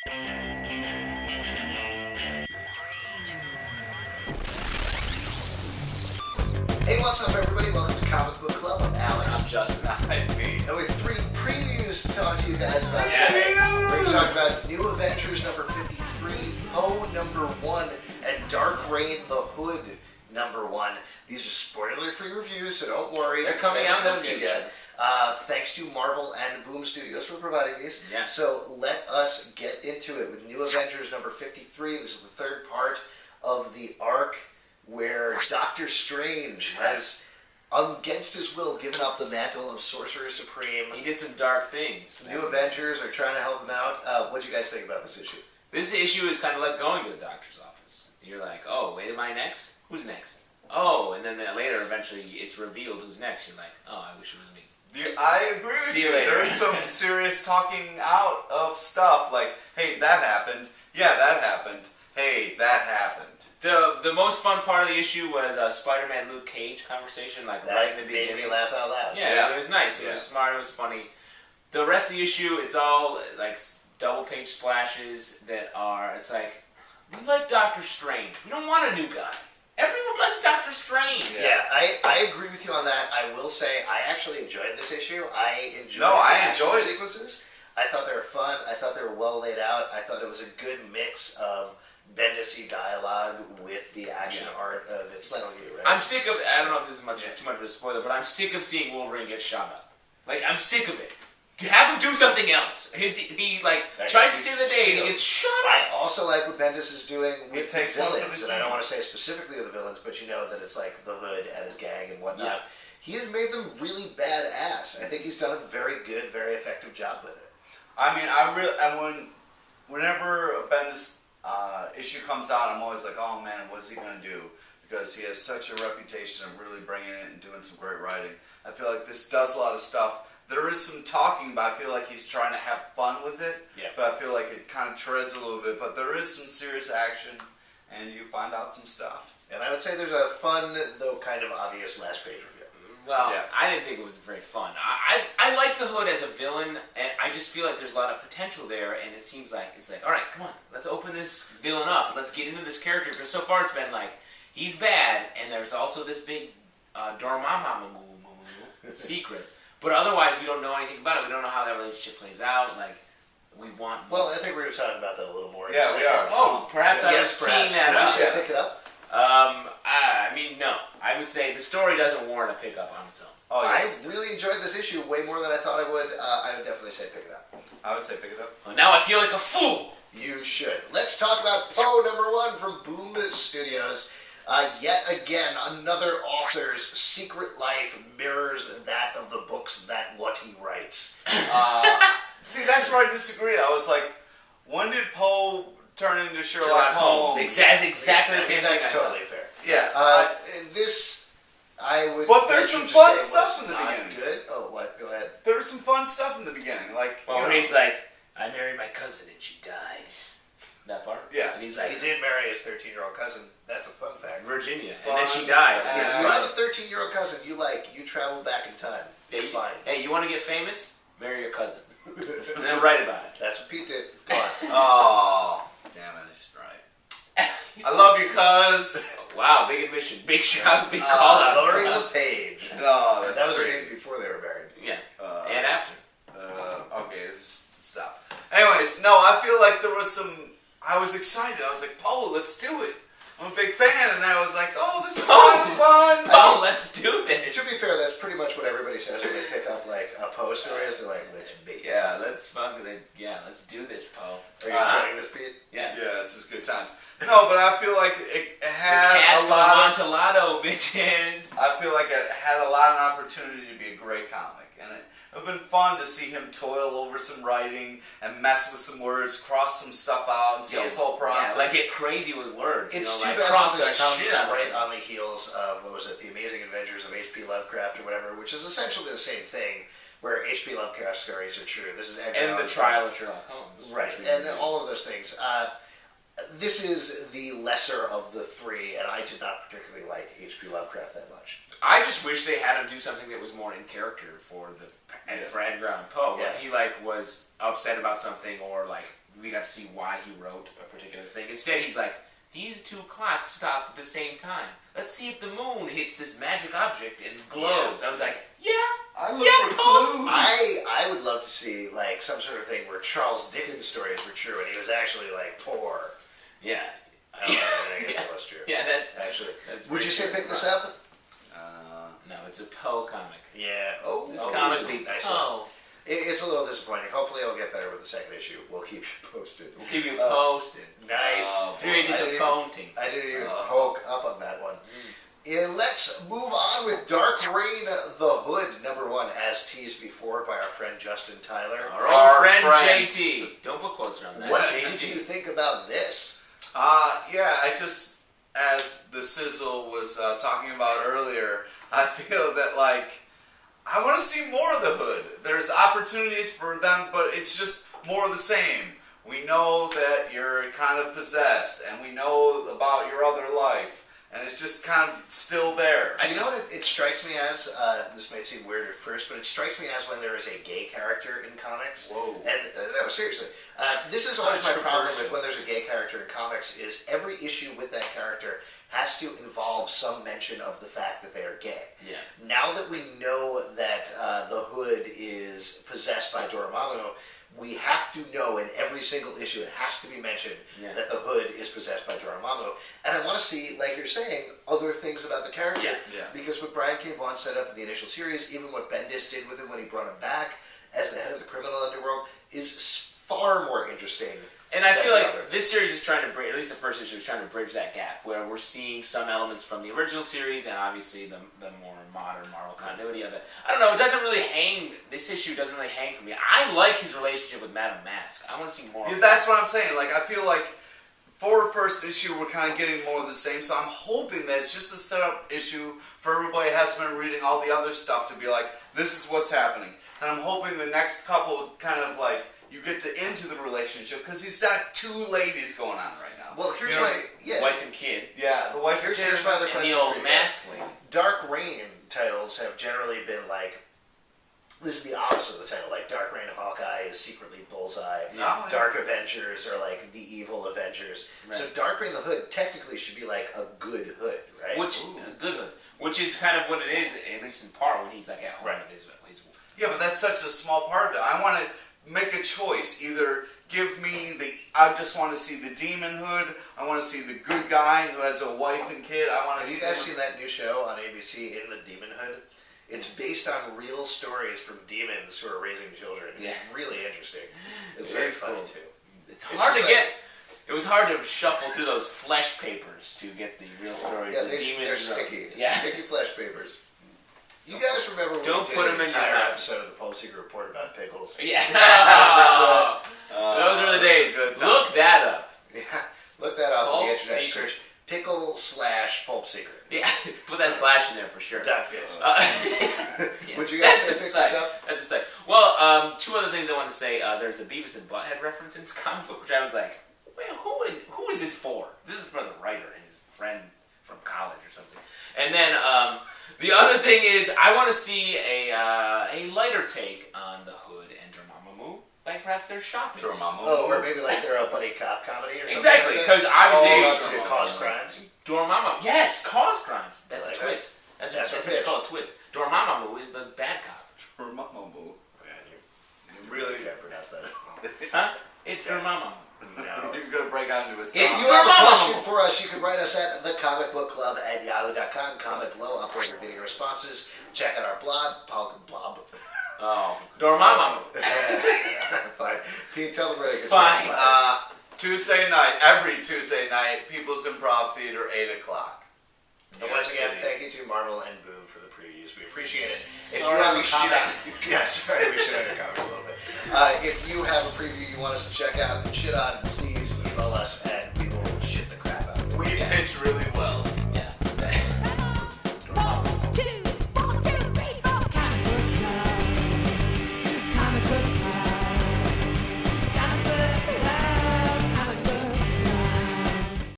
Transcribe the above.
Hey, what's up, everybody? Welcome to Comic Book Club. I'm Alex. I'm Justin. I'm Pete. And we have 3 previews to talk to you guys about today. We're going to talk about New Avengers number 53, Poe number 1, and Dark Reign the Hood number 1. These are spoiler-free reviews, so don't worry. They're coming out in the future. Thanks to Marvel and Boom Studios for providing these. Yeah. So let us get into it with New Avengers number 53. This is the third part of the arc where Doctor Strange has, against his will, given up the mantle of Sorcerer Supreme. He did some dark things. New Avengers are trying to help him out. What do you guys think about this issue? This issue is kind of like going to the doctor's office. You're like, oh, wait, am I next? Who's next? Oh, and then later, eventually, it's revealed who's next. You're like, oh, I wish it was me. I agree with See you. you later. There's some serious talking out of stuff like, hey, that happened. Yeah, that happened. Hey, that happened. The most fun part of the issue was Spider-Man Luke Cage conversation, like That right in the made beginning. me laugh out loud. Yeah, it was nice. It was smart. It was funny. The rest of the issue, it's all like double-page splashes that are. It's like, we like Doctor Strange. We don't want a new guy. Everyone likes Doctor Strange. Yeah, I agree with you on that. I will say I actually enjoyed this issue. I enjoyed the sequences. I thought they were fun. I thought they were well laid out. I thought it was a good mix of Bendis-y dialogue with the action art of it's Metal Gear, right? I'm sick of. I don't know if this is too much of a spoiler, but I'm sick of seeing Wolverine get shot up. Like, I'm sick of it. Have him do something else. He tries to save the day and he gets shot up. I also like what Bendis is doing with the villains, and I don't team. want to say specifically with the villains, but you know that it's like the Hood and his gang and whatnot. Yeah. He has made them really badass. I think he's done a very good, very effective job with it. I mean, whenever a Bendis issue comes out, I'm always like, oh man, what's he going to do? Because he has such a reputation of really bringing it and doing some great writing. I feel like this does a lot of stuff. There is some talking, but I feel like he's trying to have fun with it. Yeah. But I feel like it kind of treads a little bit. But there is some serious action, and you find out some stuff. And I would say there's a fun, though kind of obvious, last page review. Well, I didn't think it was very fun. I like the Hood as a villain, and I just feel like there's a lot of potential there, and it seems like, it's like, all right, come on, let's open this villain up, and let's get into this character, because so far it's been like, he's bad, and there's also this big Dormammu secret, but otherwise we don't know anything about it. We don't know how that relationship plays out, like, we want... Well, I think we're going to talk about that a little more. Yeah, we are. Oh, perhaps I was teeing that up. Should I pick it up? I mean, no. I would say the story doesn't warrant a pickup on its own. Oh, yes. I really enjoyed this issue way more than I thought I would. I would definitely say pick it up. I would say pick it up. Well, now I feel like a fool. You should. Let's talk about Poe number 1 from Boom Studios. Yet again, another author's secret life mirrors that of the books that what he writes. See, that's where I disagree. I was like, when did Poe turn into Sherlock Holmes? Exactly the same thing. That's totally fair. Yeah. I would. But there's some fun stuff in the beginning. Good. Oh, what? Go ahead. There's some fun stuff in the beginning, like. Well, when he's like, I married my cousin and she died. That part. Yeah. And he's like, he did marry his 13-year-old cousin. That's a fun fact. Virginia, and then she died. If you have a 13-year-old cousin, you travel back in time. It's fine. Hey, you want to get famous? Marry your cousin, and then write about it. That's what Pete did. Go on. Oh, damn it, he's right. I love you, cuz. Wow, big admission, big shout, big call out. Lori LePage. Oh, that was her name before they were married. Yeah, and after. Okay, let's stop. Anyways, no, I feel like there was some. I was excited. I was like, Poe, let's do it. I'm a big fan, and then I was like, oh, this is kind of fun. Oh, let's do this. To be fair, that's pretty much what everybody says when they pick up like a Poe story. Is they're like, let's make it. Let's do this, Poe. Are you enjoying this, Pete? Yeah. Yeah, this is good times. No, but I feel like it had a lot of Amontillado, bitches. I feel like it had a lot of opportunity to be a great comic, and it would have been fun to see him toil over some writing and mess with some words, cross some stuff out, and see his whole process. Yeah, like get crazy with words. It's too bad this comes right on the heels of, what was it, The Amazing Adventures of H.P. Lovecraft or whatever, which is essentially the same thing, where H.P. Lovecraft stories are true. This is and the trial of Sherlock Holmes. Right, and all of those things. This is the lesser of the three, and I did not particularly like H.P. Lovecraft that much. I just wish they had him do something that was more in character for Edgar Allan Poe, where he was upset about something, or we got to see why he wrote a particular thing. Instead, he's like, these two clocks stopped at the same time. Let's see if the moon hits this magic object and glows. I was like, I look for clues. I would love to see some sort of thing where Charles Dickens' stories were true, and he was actually poor. Yeah. I guess that was true. Yeah, that's would you say pick this up? No, it's a Poe comic. Yeah. This comic be nice Poe. It's a little disappointing. Hopefully it'll get better with the second issue. We'll keep you posted. We'll keep you posted. Nice. It's very disappointing. I didn't even poke up on that one. Let's move on with Dark Reign the Hood, #1, as teased before by our friend Justin Tyler. Our friend JT. Don't put quotes around that. What did you think about this? I just, as the Sizzle was talking about earlier, I feel that I want to see more of the Hood. There's opportunities for them, but it's just more of the same. We know that you're kind of possessed, and we know about your other life, and it's just kind of still there. Do you know what it strikes me as? This might seem weird at first, but it strikes me as when there is a gay character in comics. Whoa. And no, seriously. This is always my problem with when there's a gay character in comics is every issue with that character has to involve some mention of the fact that they are gay. Yeah. Now that we know that the Hood is possessed by Dormammu, we have to know in every single issue, it has to be mentioned that the Hood is possessed by Dormammu. And I want to see, like you're saying, other things about the character. Yeah. Because what Brian K. Vaughan set up in the initial series, even what Bendis did with him when he brought him back as the head of the criminal underworld, is far more interesting. And I feel like this series is trying to bridge, at least the first issue is trying to bridge that gap, where we're seeing some elements from the original series and obviously the more modern Marvel continuity of it. I don't know, it doesn't really hang, this issue doesn't really hang for me. I like his relationship with Madame Mask. I want to see more of that's what I'm saying. I feel like for the first issue, we're kind of getting more of the same, so I'm hoping that it's just a setup issue for everybody who hasn't been reading all the other stuff to be like, this is what's happening. And I'm hoping the next couple kind of you get into the relationship, because he's got two ladies going on right now. Well, here's wife and kid. Yeah, the wife and kid. Here's my other question. And the old masked lady. Dark Reign titles have generally been this is the opposite of the title. Dark Reign Hawkeye is secretly Bullseye. Dark Avengers are the evil Avengers. Right. So Dark Reign the Hood technically should be a good Hood, right? A good Hood. Which is kind of what it is, at least in part, when he's at home with his Yeah, but that's such a small part of it. I want to make a choice. Either give me I just want to see the Demon Hood. I want to see the good guy who has a wife and kid. Have you guys seen that new show on ABC, In the Demon Hood? It's based on real stories from demons who are raising children. It's really interesting. It's very funny too. It's hard to get. It was hard to shuffle through those flesh papers to get the real stories. Yeah, they're sticky. Yeah. Sticky flesh papers. You guys remember when we did an entire episode of the Pulp Secret Report about pickles? Yeah. Those were the days. Look that up. Yeah, look that up on the internet. Secret. Search Pickle/Pulp Secret. Yeah, put that slash in there for sure. Biz. Would you guys say pick this up? That's a site. Well, two other things I want to say. There's a Beavis and Butthead reference in this comic book, which I was like, man, who is this for? This is for the writer and his friend from college or something. And then the other thing is, I want to see a lighter take on the Hood and Dormammu. Perhaps they're shopping. Dormammu. Oh, or maybe they're a buddy cop comedy or something. Exactly, because obviously to cause crimes. Dormammu, yes, cause crimes. That's a twist. That's what you call a twist. Dormammu is the bad cop. Dormammu. You really can't pronounce that. Huh? It's Dormammu. No. He's going to break out into his If you have a question for us, you can write us at thecomicbookclub@yahoo.com. Comment below, upload your video responses. Check out our blog, Oh, Dormammu. Fine. Pete, tell them where they can Fine. Tuesday night, every Tuesday night, People's Improv Theater, 8 o'clock. And once again, thank you to Marvel and Boom for the previews. We appreciate it. If sorry, you have we a shit comment, on sorry, we shit on your comments a little bit. If you have a preview you want us to check out and shit on, please email us and we will shit the crap out of it. We pitch really well.